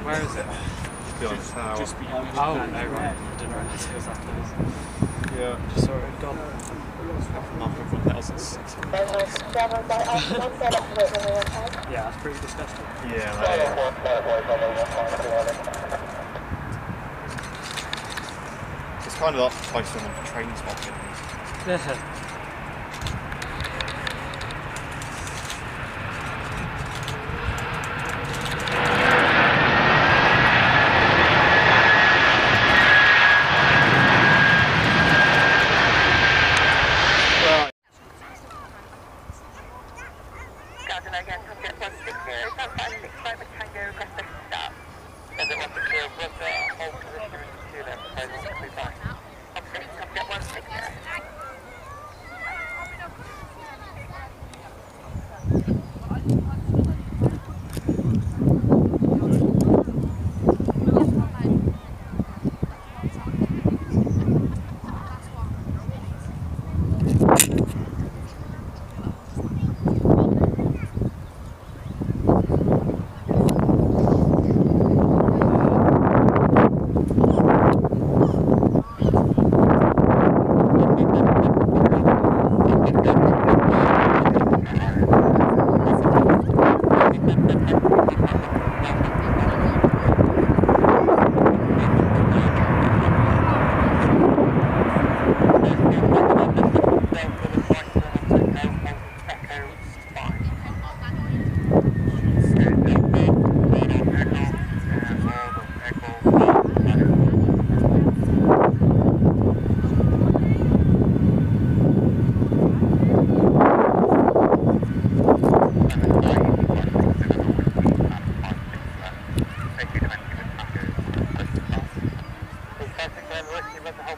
Where is it? Just behind. Oh, no, right. I didn't realise it was that close. Yeah. Just saw it had gone. After 1,006. Yeah, that's pretty disgusting. Yeah, it's kind of like close to a train spotting. Yeah.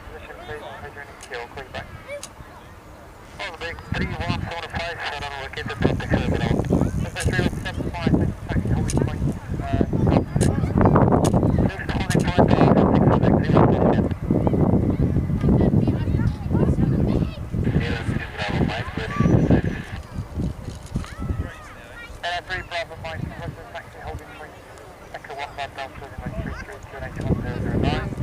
position, please. Measuring keel, call you back. Oh, the big 3145, so I don't look into the picture at all. That's 3175, thanks for taxi, holding point, south position. Next holding point, 600, zero position. Zero, 2 Bravo, Mike, ready to taxi. 3 Bravo, Mike, request taxi, holding point. Echo 1 Bad Delta, runway 33, QNH 1009.